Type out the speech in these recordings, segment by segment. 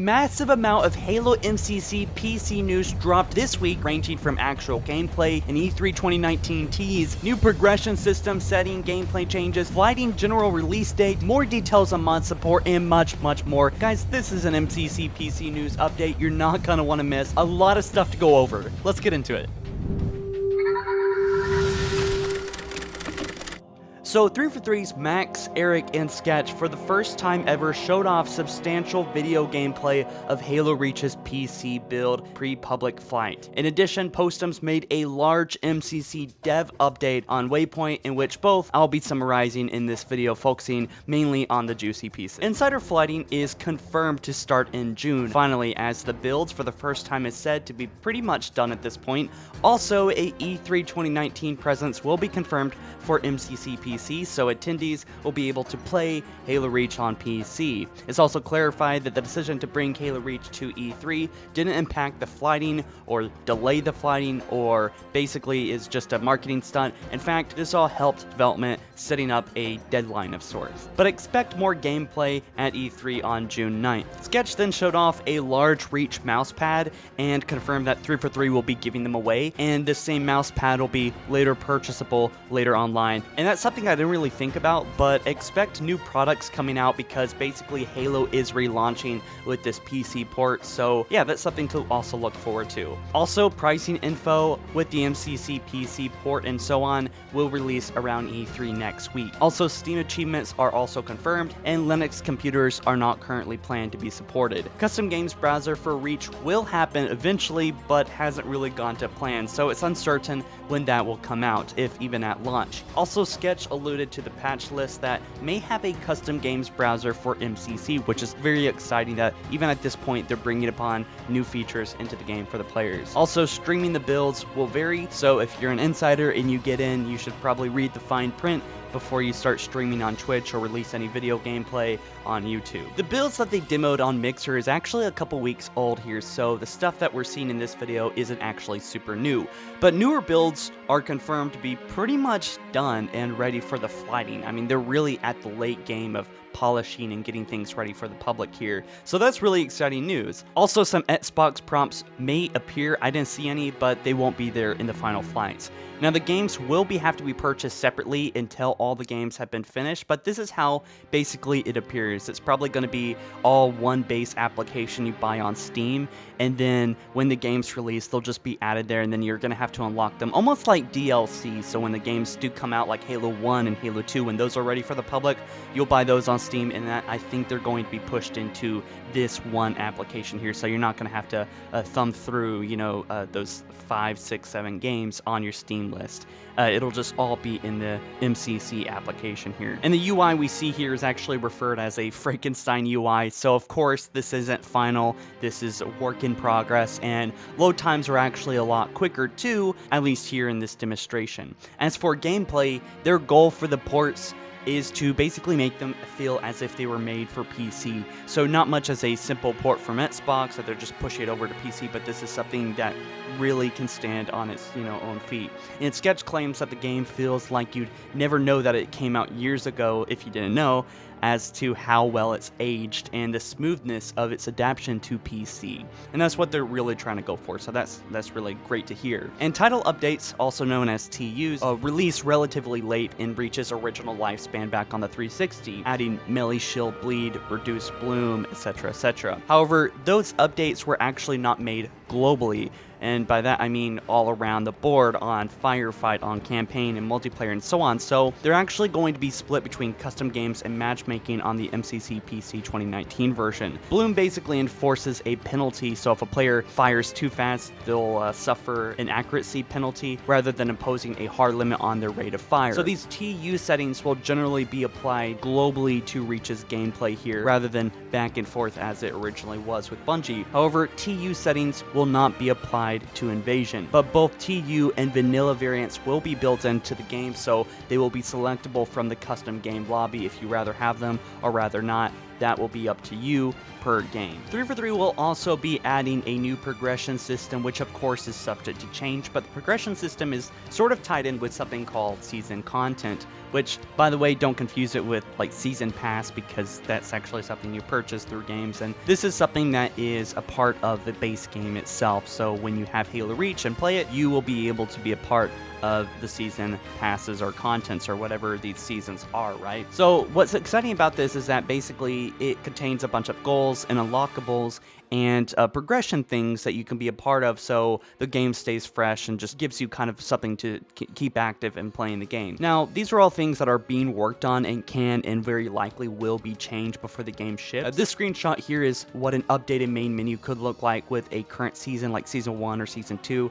massive amount of Halo MCC PC news dropped this week, ranging from actual gameplay, an E3 2019 tease, new progression system setting, gameplay changes, flighting general release date, more details on mod support, and much more. Guys, this is an MCC PC news update you're not gonna want to miss. A lot of stuff to go over. Let's get into it. So 343's Max, Eric, and Sketch for the first time ever showed off substantial video gameplay of Halo Reach's PC build pre-public flight. In addition, Postums made a large MCC dev update on Waypoint, in which both I'll be summarizing in this video, focusing mainly on the juicy piece. Insider flighting is confirmed to start in June, finally, as the builds for the first time is said to be pretty much done at this point. Also, a E3 2019 presence will be confirmed for MCC PC, so attendees will be able to play Halo Reach on PC. It's also clarified that the decision to bring Halo Reach to E3 didn't impact the flighting or delay the flighting, or basically is just a marketing stunt. In fact, this all helped development setting up a deadline of sorts. But expect more gameplay at E3 on June 9th. Sketch then showed off a large Reach mousepad and confirmed that 343 will be giving them away, and this same mousepad will be later purchasable later online. And that's something I didn't really think about, but expect new products coming out because basically Halo is relaunching with this PC port, so yeah, that's something to also look forward to. Also, pricing info with the MCC PC port and so on will release around E3 next week. Also, Steam achievements are also confirmed, and Linux computers are not currently planned to be supported. Custom games browser for Reach will happen eventually, but hasn't really gone to plan, so it's uncertain when that will come out, if even at launch. Also, Sketch alluded to the patch list that may have a custom games browser for MCC, which is very exciting that even at this point they're bringing upon new features into the game for the players. Also, streaming the builds will vary, so if you're an insider and you get in, you should probably read the fine print before you start streaming on Twitch or release any video gameplay on YouTube. The builds that they demoed on Mixer is actually a couple weeks old here, so the stuff that we're seeing in this video isn't actually super new. But newer builds are confirmed to be pretty much done and ready for the flighting. I mean, they're really at the late game of polishing and getting things ready for the public here. So that's really exciting news. Also, some Xbox prompts may appear. I didn't see any, but they won't be there in the final flights. Now, the games will have to be purchased separately until all the games have been finished, but this is how basically it appears. It's probably going to be all one base application you buy on Steam, and then when the game's released, they'll just be added there, and then you're going to have to unlock them, almost like DLC. So when the games do come out, like Halo 1 and Halo 2, when those are ready for the public, you'll buy those on Steam, and that, I think they're going to be pushed into this one application here, so you're not going to have to thumb through, you know, those 5, 6, 7 games on your Steam list. It'll just all be in the MCC application here. And the UI we see here is actually referred as a Frankenstein UI, so of course this isn't final, this is a work in progress, and load times are actually a lot quicker too, at least here in this demonstration. As for gameplay, their goal for the ports is to basically make them feel as if they were made for PC. So not much as a simple port from Xbox that they're just pushing it over to PC, but this is something that really can stand on its, own feet. And Sketch claims that the game feels like you'd never know that it came out years ago if you didn't know, as to how well it's aged and the smoothness of its adaptation to PC. And that's what they're really trying to go for, so that's really great to hear. And title updates, also known as TUs, released relatively late in Reach's original lifespan back on the 360, adding melee shield bleed, reduced bloom, etc, etc. However, those updates were actually not made globally, and by that I mean all around the board on Firefight, on Campaign, and Multiplayer, and so on. So they're actually going to be split between custom games and matchmaking on the MCC PC 2019 version. Bloom basically enforces a penalty, so if a player fires too fast, they'll suffer an accuracy penalty rather than imposing a hard limit on their rate of fire. So these TU settings will generally be applied globally to Reach's gameplay here, rather than back and forth as it originally was with Bungie. However, TU settings will not be applied to Invasion, but both TU and vanilla variants will be built into the game, so they will be selectable from the custom game lobby if you rather have them or rather not. that will be up to you per game. 343 will also be adding a new progression system, which of course is subject to change, but the progression system is sort of tied in with something called season content, which, by the way, don't confuse it with like season pass, because that's actually something you purchase through games, and this is something that is a part of the base game itself. So when you have Halo Reach and play it, you will be able to be a part of the season passes or contents or whatever these seasons are, right? So what's exciting about this is that basically it contains a bunch of goals and unlockables and progression things that you can be a part of, so the game stays fresh and just gives you kind of something to keep active in playing the game. Now, these are all things that are being worked on and can and very likely will be changed before the game ships. This screenshot here is what an updated main menu could look like with a current season, like Season 1 or Season 2,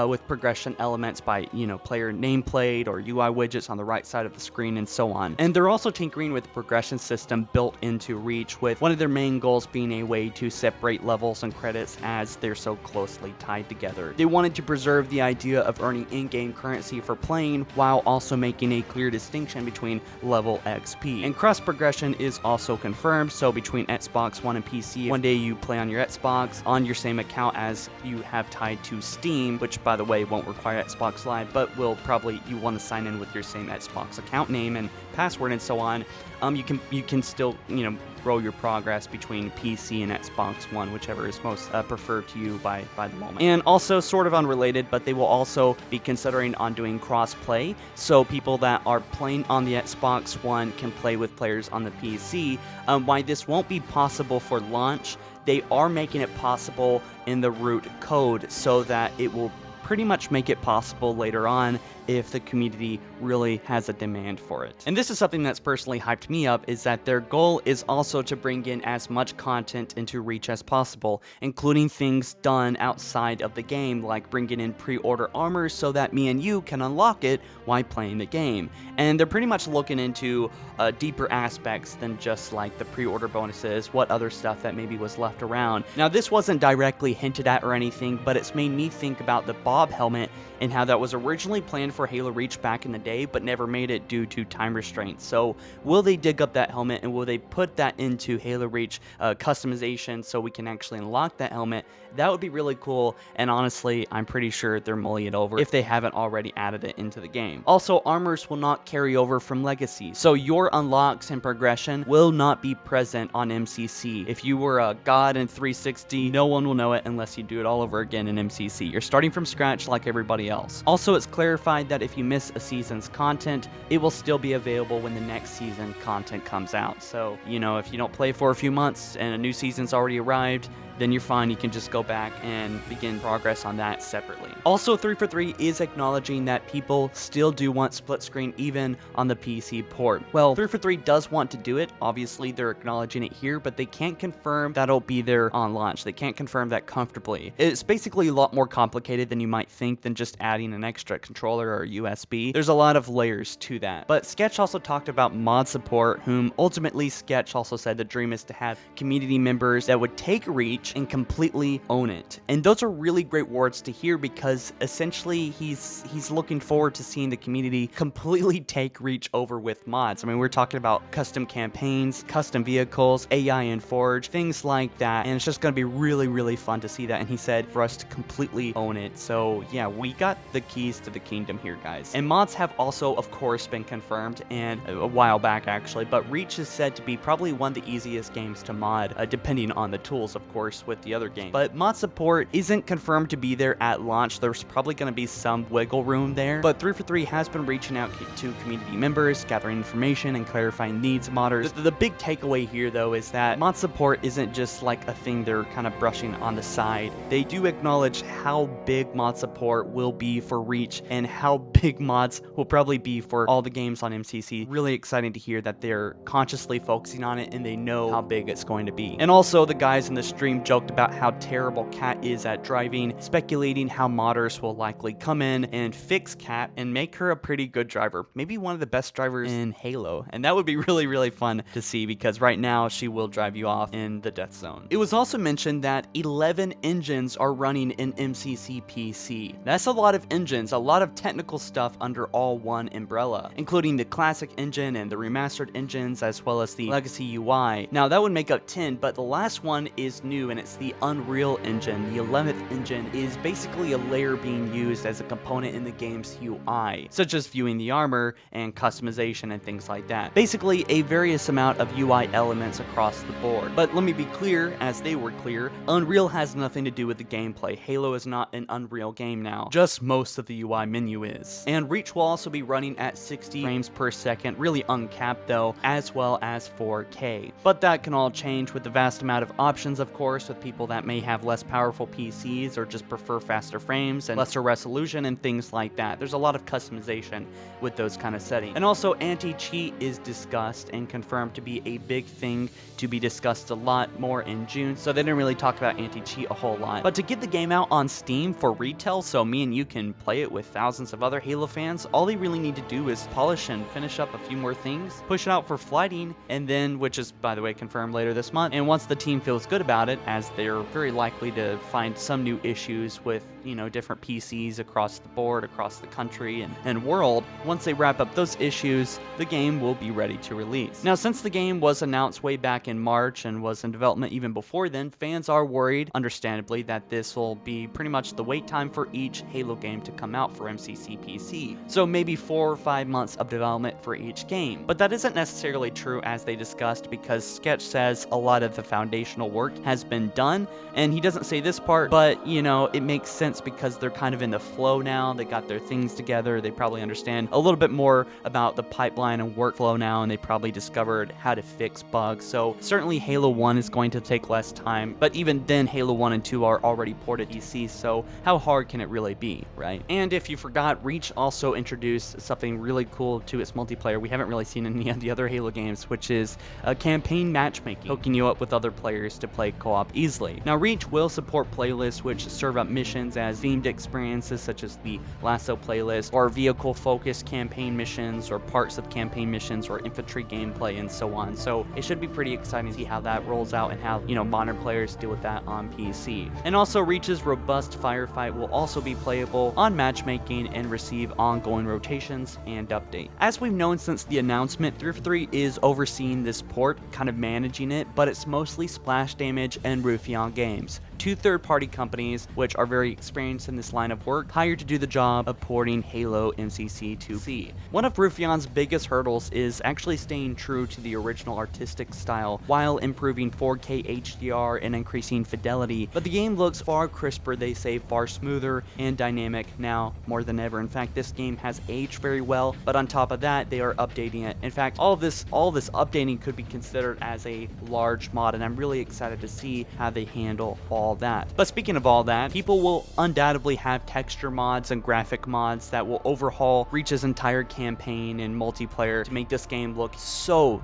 with progression elements by, you know, player nameplate or UI widgets on the right side of the screen and so on. And they're also tinkering with the progression system built into Reach, with one of their main goals being a way to separate levels and credits as they're so closely tied together. They wanted to preserve the idea of earning in-game currency for playing while also making a clear distinction between level XP. And cross progression is also confirmed, so between Xbox One and PC, one day you play on your Xbox on your same account as you have tied to Steam, which by the way won't require Xbox Live, but will probably, you want to sign in with your same Xbox account name and password and so on. You can still, you know, roll your progress between PC and Xbox One, whichever is most preferred to you by the moment. And also, sort of unrelated, but they will also be considering on doing cross-play, so people that are playing on the Xbox One can play with players on the PC. Why this won't be possible for launch, they are making it possible in the root code so that it will pretty much make it possible later on if the community really has a demand for it. And this is something that's personally hyped me up, is that their goal is also to bring in as much content into Reach as possible, including things done outside of the game, like bringing in pre-order armor so that me and you can unlock it while playing the game. And they're pretty much looking into deeper aspects than just like the pre-order bonuses, what other stuff that maybe was left around. Now, this wasn't directly hinted at or anything, but it's made me think about the Bob helmet and how that was originally planned for Halo Reach back in the day, but never made it due to time restraints. So will they dig up that helmet and will they put that into Halo Reach customization so we can actually unlock that helmet? That would be really cool, and honestly, I'm pretty sure they're mulling it over if they haven't already added it into the game. Also, armors will not carry over from Legacy, so your unlocks and progression will not be present on MCC. If you were a god in 360, no one will know it unless you do it all over again in MCC. You're starting from scratch like everybody else. Also, it's clarified that if you miss a season's content, it will still be available when the next season content comes out. So, you know, if you don't play for a few months and a new season's already arrived, then you're fine. You can just go back and begin progress on that separately. Also, 343 is acknowledging that people still do want split screen even on the PC port. Well, 343 does want to do it. Obviously, they're acknowledging it here, but they can't confirm that'll be there on launch. They can't confirm that comfortably. It's basically a lot more complicated than you might think than just adding an extra controller or USB. There's a lot of layers to that. But Sketch also talked about mod support, whom ultimately Sketch also said the dream is to have community members that would take Reach and completely own it. And those are really great words to hear, because essentially he's looking forward to seeing the community completely take Reach over with mods. I mean, we're talking about custom campaigns, custom vehicles, AI and Forge, things like that, and it's just going to be really, really fun to see that. And he said for us to completely own it. So yeah, we got the keys to the kingdom here, guys. And mods have also, of course, been confirmed, and a while back actually, but Reach is said to be probably one of the easiest games to mod, depending on the tools, of course, with the other game. But mod support isn't confirmed to be there at launch. There's probably going to be some wiggle room there, but 343 has been reaching out to community members, gathering information and clarifying needs of modders. The big takeaway here, though, is that mod support isn't just like a thing they're kind of brushing on the side. They do acknowledge how big mod support will be for Reach and how big mods will probably be for all the games on MCC. Really exciting to hear that they're consciously focusing on it and they know how big it's going to be. And also, the guys in the stream joked about how terrible Kat is at driving, speculating how modders will likely come in and fix Kat and make her a pretty good driver, maybe one of the best drivers in Halo, and that would be really, really fun to see because right now she will drive you off in the death zone. It was also mentioned that 11 engines are running in MCC PC. That's a lot of engines, a lot of technical stuff under all one umbrella, including the classic engine and the remastered engines as well as the legacy UI. Now that would make up 10, but the last one is new and it's the Unreal Engine. The 11th engine is basically a layer being used as a component in the game's UI, such as viewing the armor and customization and things like that. Basically a various amount of UI elements across the board. But let me be clear, as they were clear, Unreal has nothing to do with the gameplay. Halo is not an Unreal game now, just most of the UI menu is. And Reach will also be running at 60 frames per second, really uncapped though, as well as 4K. But that can all change with the vast amount of options, of course, with people that may have less powerful PCs or just prefer faster frames and lesser resolution and things like that. There's a lot of customization with those kind of settings. And also anti-cheat is discussed and confirmed to be a big thing to be discussed a lot more in June, so they didn't really talk about anti-cheat a whole lot. But to get the game out on Steam for retail so me and you can play it with thousands of other Halo fans, all they really need to do is polish and finish up a few more things, push it out for flighting, and then, which is by the way confirmed later this month, and once the team feels good about it, as they're very likely to find some new issues with, you know, different PCs across the board, across the country and world, once they wrap up those issues, the game will be ready to release. Now, since the game was announced way back in March and was in development even before then, fans are worried, understandably, that this will be pretty much the wait time for each Halo game to come out for MCC PC. So maybe 4 or 5 months of development for each game. But that isn't necessarily true, as they discussed, because Sketch says a lot of the foundational work has been done, and he doesn't say this part, but you know, it makes sense because they're kind of in the flow now. They got their things together. They probably understand a little bit more about the pipeline and workflow now, and they probably discovered how to fix bugs. So certainly Halo 1 is going to take less time, but even then Halo 1 and 2 are already ported to PC, so how hard can it really be, right? And if you forgot, Reach also introduced something really cool to its multiplayer we haven't really seen in any of the other Halo games, which is campaign matchmaking, hooking you up with other players to play co-op easily. Now Reach will support playlists which serve up missions as themed experiences such as the Lasso playlist, or vehicle-focused campaign missions, or parts of campaign missions, or infantry gameplay, and so on. So it should be pretty exciting to see how that rolls out and how, you know, modern players deal with that on PC. And also Reach's robust firefight will also be playable on matchmaking and receive ongoing rotations and updates. As we've known since the announcement, 343 is overseeing this port, kind of managing it, but it's mostly Splash Damage and Ruffian Games, two third-party companies which are very experienced in this line of work, hired to do the job of porting Halo MCC to PC. One of Ruffian's biggest hurdles is actually staying true to the original artistic style while improving 4K HDR and increasing fidelity, but the game looks far crisper, they say, far smoother and dynamic now more than ever. In fact, this game has aged very well, but on top of that, they are updating it. In fact, all this updating could be considered as a large mod, and I'm really excited to see how they handle all that. But speaking of all that, people will undoubtedly have texture mods and graphic mods that will overhaul Reach's entire campaign and multiplayer to make this game look so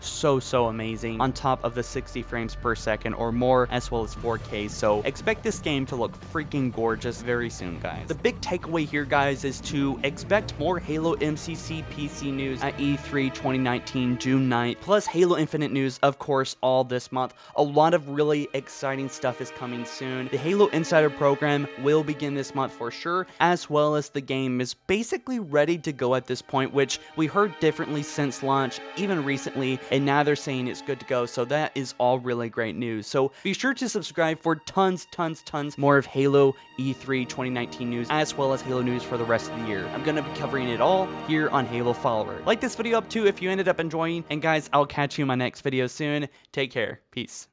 amazing, on top of the 60 frames per second or more, as well as 4K. So expect this game to look freaking gorgeous very soon, guys. The big takeaway here, guys, is to expect more Halo MCC PC news at E3 2019 June 9th, plus Halo Infinite news, of course, all this month. A lot of really exciting stuff is coming soon. The Halo Insider program will begin this month for sure, as well as the game is basically ready to go at this point, which we heard differently since launch, even recently, and now they're saying it's good to go, so that is all really great news. So be sure to subscribe for tons more of Halo E3 2019 news, as well as Halo news for the rest of the year. I'm gonna be covering it all here on HaloFollower. Like this video up too if you ended up enjoying, and guys, I'll catch you in my next video soon. Take care. Peace.